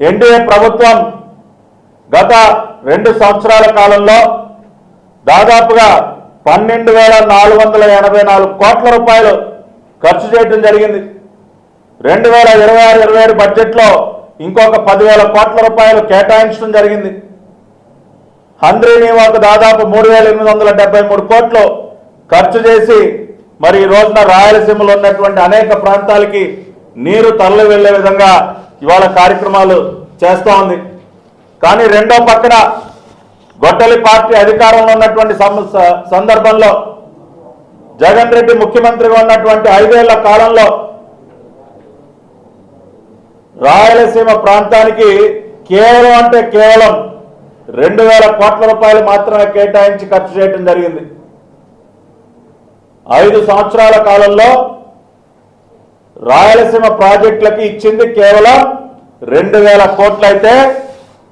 NDA ప్రభుత్వం గత 2 సంవత్సరాల కాలంలో దాదాపుగా 12,484 కోట్ల రూపాయలు ఖర్చు చేయడం జరిగింది. 2026-27 బడ్జెట్లో ఇంకొక 10,000 కోట్ల రూపాయలు కేటాయించడం జరిగింది. హంద్రీనీవాకు దాదాపు 3,873 కోట్లు ఖర్చు చేసి మరి ఈ రోజున రాయలసీమలో ఉన్నటువంటి అనేక ప్రాంతాలకి నీరు తరలి వెళ్లే విధంగా ఇవాళ కార్యక్రమాలు చేస్తూ ఉంది. కానీ రెండో పక్కన గొడ్డలి పార్టీ అధికారంలో ఉన్నటువంటి సందర్భంలో జగన్ రెడ్డి ముఖ్యమంత్రిగా ఉన్నటువంటి 5 ఏళ్ల కాలంలో రాయలసీమ ప్రాంతానికి కేవలం 2,000 కోట్ల రూపాయలు మాత్రమే కేటాయించి ఖర్చు చేయడం జరిగింది. 5 సంవత్సరాల కాలంలో రాయలసీమ ప్రాజెక్టులకి ఇచ్చింది కేవలం 2,000 కోట్లు అయితే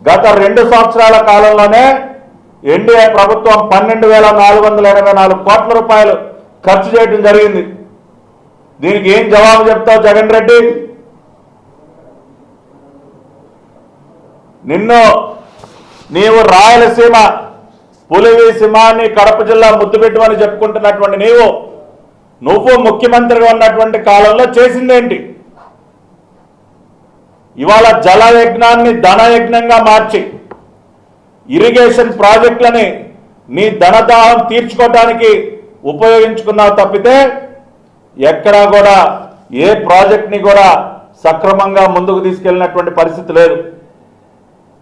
గత 2 సంవత్సరాల కాలంలోనే ఎన్డీఏ ప్రభుత్వం 12,484 కోట్ల రూపాయలు ఖర్చు చేయడం జరిగింది. దీనికి ఏం జవాబు చెప్తావు జగన్ రెడ్డి? నీవు రాయలసీమ పులివి సింహాన్ని కడప జిల్లా ముద్దుపెట్టుమని చెప్పుకుంటున్నటువంటి నువ్వు ముఖ్యమంత్రిగా ఉన్నటువంటి కాలంలో చేసిందేంటి? ఇవాళ జలయజ్ఞాన్ని ధనయజ్ఞంగా మార్చి ఇరిగేషన్ ప్రాజెక్టులని నీ ధనదాహం తీర్చుకోవడానికి ఉపయోగించుకున్నావు తప్పితే ఎక్కడా కూడా ఏ ప్రాజెక్ట్ని కూడా సక్రమంగా ముందుకు తీసుకెళ్ళినటువంటి పరిస్థితి లేదు.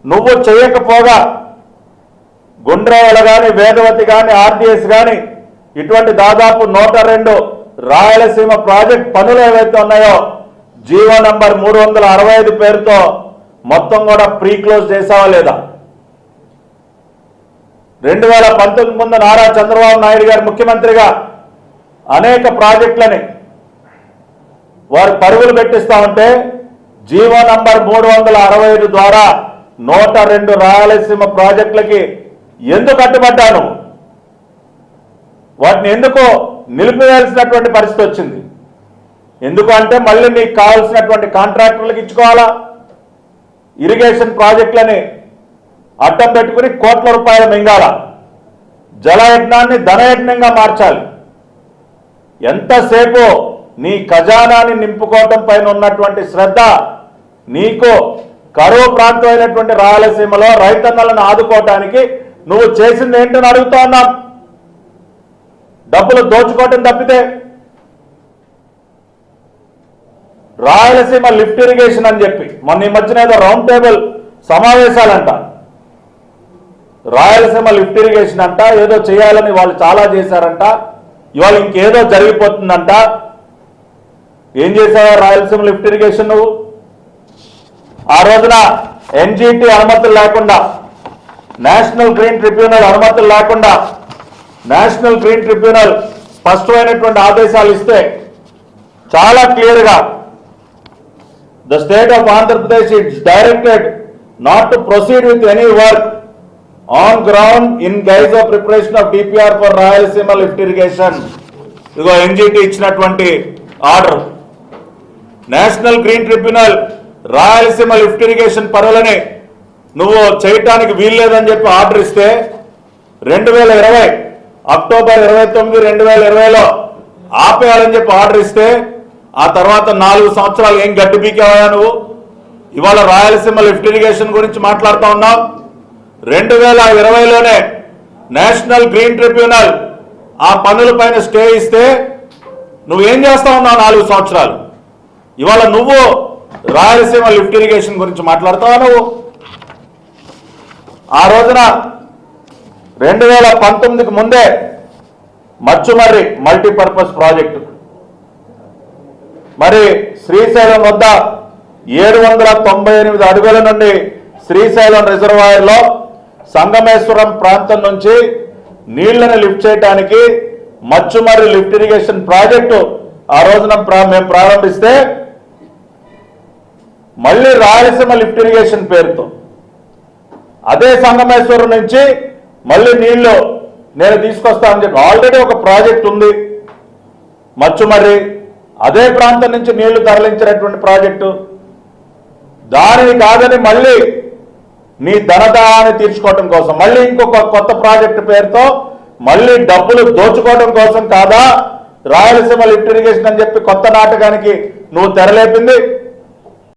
నువ్వు చేయకపోగా గుండ్రావల కానీ వేదవతి కానీ ఆర్డీఎస్ కానీ ఇటువంటి దాదాపు 102 రాయలసీమ ప్రాజెక్ట్ పనులు ఏవైతే ఉన్నాయో జీవో నంబర్ 365 పేరుతో మొత్తం కూడా ప్రీ క్లోజ్ చేసావా లేదా? 2019 ముందు నారా చంద్రబాబు నాయుడు గారు ముఖ్యమంత్రిగా అనేక ప్రాజెక్టులని వారు పరుగులు పెట్టిస్తా ఉంటే జీవో నంబర్ 365 ద్వారా 102 రాయలసీమ ప్రాజెక్టులకి ఎందుకు కట్టుబడ్డాను? వాటిని ఎందుకు నిలిపివేయాల్సినటువంటి పరిస్థితి వచ్చింది? ఎందుకు అంటే మళ్ళీ మీకు కావాల్సినటువంటి కాంట్రాక్టర్లకు ఇచ్చుకోవాలా, ఇరిగేషన్ ప్రాజెక్టులని అడ్డం పెట్టుకుని కోట్ల రూపాయలు మింగాల, జలయజ్ఞాన్ని ధనయజ్ఞంగా మార్చాలి. ఎంతసేపు నీ ఖజానాన్ని నింపుకోవటం పైన ఉన్నటువంటి శ్రద్ధ నీకు కరువు ప్రాంతమైనటువంటి రాయలసీమలో రైతన్నలను ఆదుకోవటానికి నువ్వు చేసింది ఏంటని అడుగుతా ఉన్నాం. డబ్బులు దోచుకోవటం తప్పితే రాయలసీమ లిఫ్ట్ ఇరిగేషన్ అని చెప్పి మొన్న ఈ మధ్యన ఏదో రౌండ్ టేబుల్ సమావేశాలంట. రాయలసీమ లిఫ్ట్ ఇరిగేషన్ అంట ఏదో చేయాలని వాళ్ళు చాలా చేశారంట, ఇవాళ ఇంకేదో జరిగిపోతుందంట. ఏం చేశావా రాయలసీమ లిఫ్ట్ ఇరిగేషన్? నువ్వు ఆ రోజున ఎన్జీటీ అనుమతులు లేకుండా, నేషనల్ గ్రీన్ ట్రిబ్యునల్ అనుమతులు లేకుండా నేషనల్ గ్రీన్ ట్రిబ్యునల్ స్పష్టమైనటువంటి ఆదేశాలు ఇస్తే చాలా క్లియర్గా the state of Andhra Pradesh it's directed not to proceed with any work on ground in guys of preparation of DPR for Rayalaseema lift irrigation. ఇదిగో ఎన్జీటీ ఇచ్చినటువంటి order. National green tribunal Rayalaseema lift irrigation పనులని నువ్వు చేయటానికి వీల్లేదని చెప్పి ఆర్డర్ ఇస్తే 2020 అక్టోబర్ 29, 2020లో ఆపేయాలని చెప్పి order ఇస్తే ఆ తర్వాత 4 సంవత్సరాలు ఏం గడ్డి పీకేవా నువ్వు? ఇవాళ రాయలసీమ లిఫ్ట్ ఇరిగేషన్ గురించి మాట్లాడుతూ ఉన్నావు. 2020లోనే నేషనల్ గ్రీన్ ట్రిబ్యునల్ ఆ పనులపైన స్టే ఇస్తే నువ్వేం చేస్తా ఉన్నావు 4 సంవత్సరాలు? ఇవాళ నువ్వు రాయలసీమ లిఫ్ట్ ఇరిగేషన్ గురించి మాట్లాడుతావా నువ్వు? ఆ రోజున 2019కి ముందే మచ్చుమర్రి మల్టీపర్పస్ ప్రాజెక్టు మరి శ్రీశైలం వద్ద 798 అడుగుల నుండి శ్రీశైలం రిజర్వాయర్లో సంగమేశ్వరం ప్రాంతం నుంచి నీళ్లను లిఫ్ట్ చేయడానికి మచ్చుమర్రి లిఫ్ట్ ఇరిగేషన్ ప్రాజెక్టు ఆ రోజున మేము ప్రారంభిస్తే మళ్ళీ రాయలసీమ లిఫ్ట్ ఇరిగేషన్ పేరుతో అదే సంగమేశ్వరం నుంచి మళ్ళీ నీళ్లు నేను తీసుకొస్తానని చెప్పి ఆల్రెడీ ఒక ప్రాజెక్ట్ ఉంది మచ్చుమర్రి, అదే ప్రాంతం నుంచి నీళ్లు తరలించినటువంటి ప్రాజెక్టు. దానిని కాదని మళ్ళీ నీ ధనదాహాన్ని తీర్చుకోవటం కోసం మళ్ళీ ఇంకొక కొత్త ప్రాజెక్టు పేరుతో మళ్ళీ డబ్బులు దోచుకోవడం కోసం కాదా రాయలసీమ లిఫ్ట్ ఇరిగేషన్ అని చెప్పి కొత్త నాటకానికి నువ్వు తెరలేపింది?